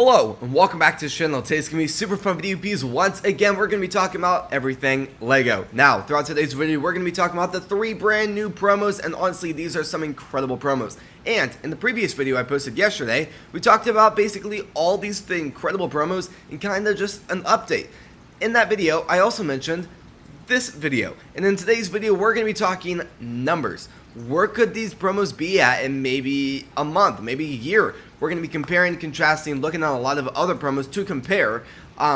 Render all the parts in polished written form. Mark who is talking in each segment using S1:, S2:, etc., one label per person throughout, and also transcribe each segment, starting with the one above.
S1: Hello and welcome back to the channel. Today's gonna be super fun video piece. Once again, we're gonna be talking about everything Lego. Now, throughout today's video, we're gonna be talking about the 3 brand new promos, and honestly, these are some incredible promos. And in the previous video I posted yesterday, we talked about basically all these incredible promos and kind of just an update. In that video, I also mentioned this video, and in today's video, we're gonna be talking numbers. Where could these promos be at in maybe a month, maybe a year? We're going to be comparing, contrasting, looking at a lot of other promos to compare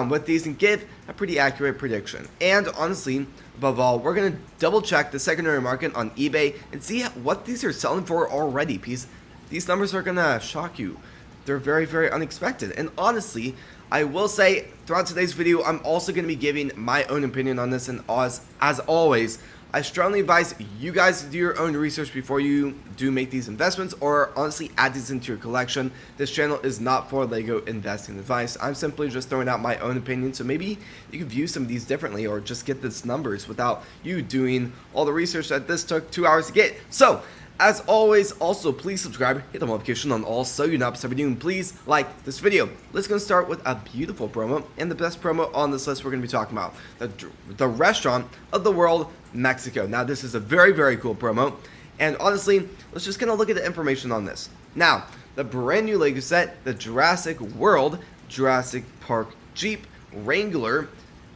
S1: with these and give a pretty accurate prediction. And honestly, above all, we're going to double check the secondary market on eBay and see what these are selling for already, because these numbers are going to shock you. They're very, very unexpected. And honestly, I will say throughout today's video, I'm also going to be giving my own opinion on this, and as always, I strongly advise you guys to do your own research before you do make these investments, or honestly add these into your collection. This channel is not for Lego investing advice. I'm simply just throwing out my own opinion, so maybe you can view some of these differently or just get these numbers without you doing all the research that this took 2 hours to get. So, as always, also please subscribe, hit the notification on all so you know every video, and please like this video. Let's go start with a beautiful promo, and the best promo on this list we're going to be talking about. The restaurant of the world, Mexico. Now this is a very, very cool promo, and honestly, let's just kind of look at the information on this. Now, the brand new Lego set, the Jurassic World Jurassic Park Jeep Wrangler,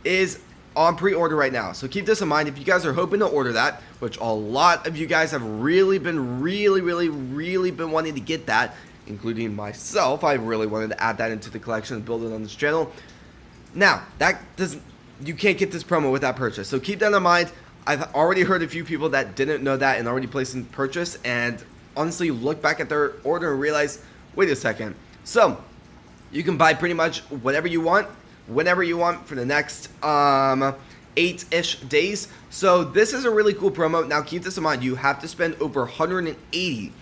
S1: is on pre-order right now. So keep this in mind if you guys are hoping to order that, which a lot of you guys have really been wanting to get that, including myself. I really wanted to add that into the collection and build it on this channel. Now, you can't get this promo without purchase. So keep that in mind. I've already heard a few people that didn't know that and already placed in purchase, and honestly look back at their order and realize, wait a second. So you can buy pretty much whatever you want, whenever you want, for the next 8-ish days. So this is a really cool promo. Now keep this in mind, you have to spend over 180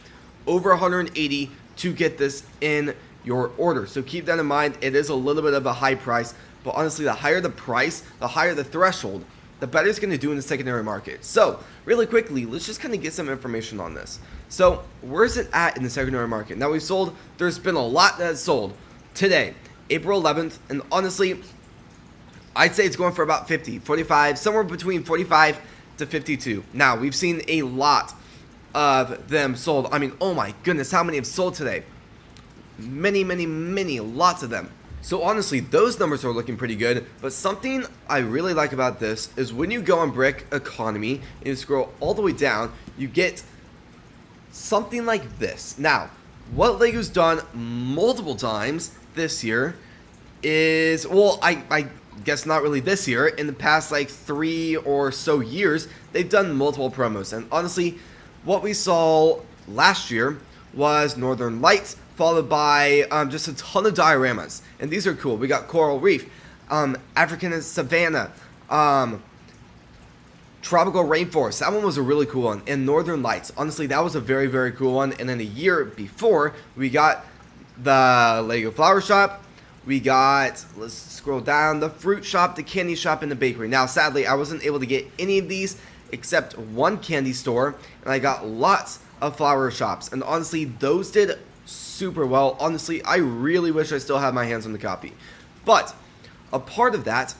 S1: to get this in your order. So keep that in mind. It is a little bit of a high price, but honestly, the higher the price, the higher the threshold, the better it's going to do in the secondary market. So really quickly, let's just kind of get some information on this. So where's it at in the secondary market? Now there's been a lot that has sold today, April 11th, and honestly, I'd say it's going for about 50, 45, somewhere between 45 to 52. Now, we've seen a lot of them sold. I mean, oh my goodness, how many have sold today? Many, lots of them. So honestly, those numbers are looking pretty good, but something I really like about this is when you go on Brick Economy and you scroll all the way down, you get something like this. Now, what Lego's done multiple times this year is, well, I guess not really this year, in the past like 3 or so years, they've done multiple promos. And honestly, what we saw last year was Northern Lights, followed by just a ton of dioramas. And these are cool. We got Coral Reef, African Savannah, Tropical Rainforest. That one was a really cool one. And Northern Lights. Honestly, that was a very, very cool one. And then a year before, we got the Lego Flower Shop. We got, let's scroll down, the Fruit Shop, the Candy Shop, and the Bakery. Now, sadly, I wasn't able to get any of these except one candy store, and I got lots of flower shops. And honestly, those did super well. Honestly, I really wish I still had my hands on the copy. But a part of that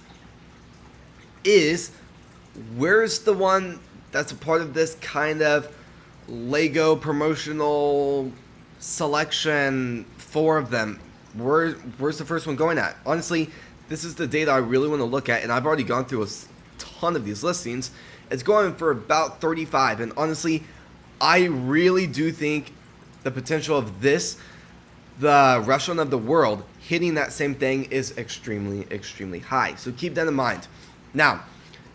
S1: is, where's the one that's a part of this kind of Lego promotional selection? 4 of them. Where's the first one going at? Honestly, this is the data I really want to look at, and I've already gone through a ton of these listings. It's going for about 35, and honestly, I really do think the potential of this, the restaurant of the world, hitting that same thing is extremely high. So keep that in mind. Now,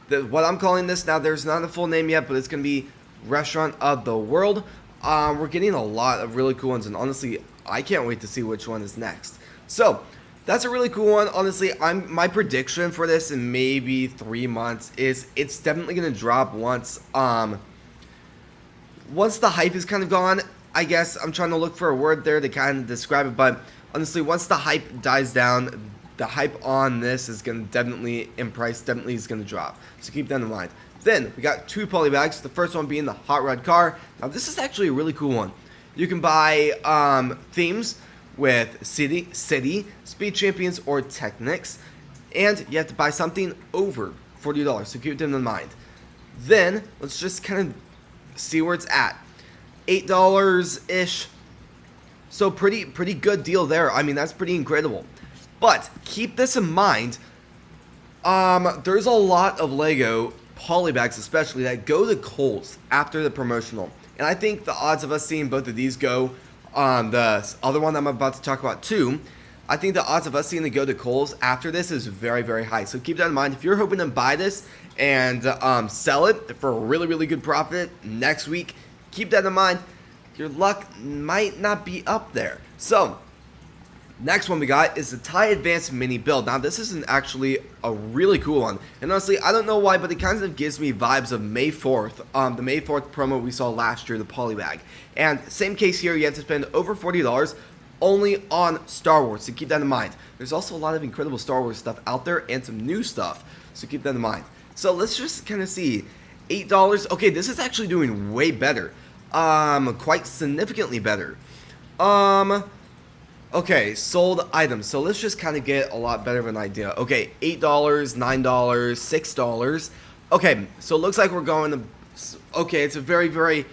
S1: what I'm calling this, now there's not a full name yet, but it's going to be Restaurant of the World. We're getting a lot of really cool ones, and honestly, I can't wait to see which one is next. So that's a really cool one. Honestly, my prediction for this in maybe 3 months is it's definitely going to drop once the hype is kind of gone. I guess I'm trying to look for a word there to kind of describe it, but honestly, once the hype dies down, the hype on this is going to definitely, in price, definitely is going to drop. So keep that in mind. Then we got 2 polybags, the first one being the Hot Rod Car. Now this is actually a really cool one. You can buy themes with City, Speed Champions, or Technics. And you have to buy something over $40, so keep it in mind. Then, let's just kind of see where it's at. $8-ish. So pretty good deal there. I mean, that's pretty incredible. But keep this in mind. There's a lot of Lego polybags especially that go to Kohl's after the promotional. And I think the odds of us seeing both of these go on the other one that I'm about to talk about too, I think the odds of us seeing it go to Kohl's after this is very, very high. So keep that in mind. If you're hoping to buy this and sell it for a really, really good profit next week, keep that in mind. Your luck might not be up there. So, next one we got is the Thai Advanced Mini Build. Now, this isn't actually a really cool one. And honestly, I don't know why, but it kind of gives me vibes of May 4th. The May 4th promo we saw last year, the polybag. And same case here, you have to spend over $40 only on Star Wars. So keep that in mind. There's also a lot of incredible Star Wars stuff out there and some new stuff. So keep that in mind. So let's just kind of see. $8. Okay, this is actually doing way better. Quite significantly better. Okay, sold items. So let's just kind of get a lot better of an idea. Okay, $8, $9, $6. Okay, so it looks like we're going to... Okay, it's a very, very,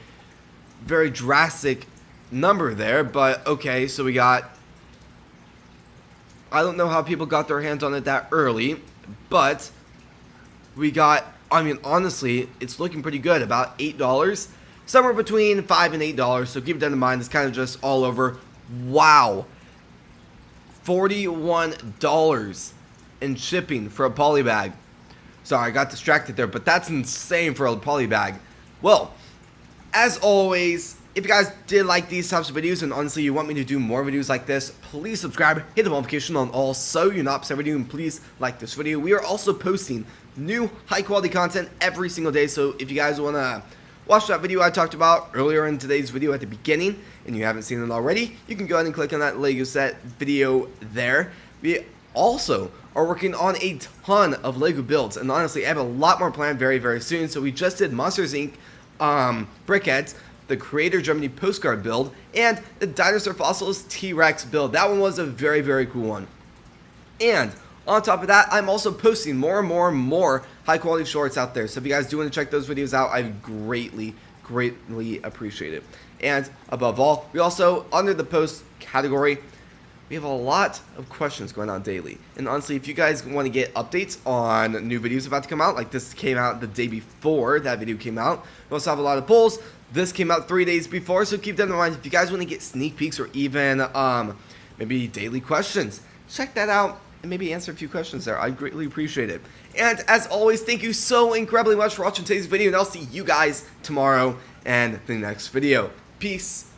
S1: very drastic number there, but okay, so we got... I don't know how people got their hands on it that early, but we got... I mean, honestly, it's looking pretty good. About $8. Somewhere between $5 and $8, so keep that in mind. It's kind of just all over. Wow. $41 in shipping for a polybag. Sorry, I got distracted there, but that's insane for a polybag. Well, as always, if you guys did like these types of videos and honestly you want me to do more videos like this, please subscribe, hit the notification on all so you're not missed every video, and please like this video. We are also posting new high quality content every single day, so if you guys want to watch that video I talked about earlier in today's video at the beginning, and you haven't seen it already, you can go ahead and click on that Lego set video there. We also are working on a ton of Lego builds, and honestly, I have a lot more planned very, very soon. So we just did Monsters Inc. Brickheads, the Creator Germany postcard build, and the Dinosaur Fossils T-Rex build. That one was a very, very cool one. And on top of that, I'm also posting more and more high quality shorts out there. So if you guys do want to check those videos out, I greatly appreciate it. And above all, we also, under the post category, we have a lot of questions going on daily. And honestly, if you guys want to get updates on new videos about to come out, like this came out the day before that video came out. We also have a lot of polls. This came out 3 days before, so keep that in mind. If you guys want to get sneak peeks or even maybe daily questions, check that out and maybe answer a few questions there. I'd greatly appreciate it. And as always, thank you so incredibly much for watching today's video, and I'll see you guys tomorrow and the next video. Peace.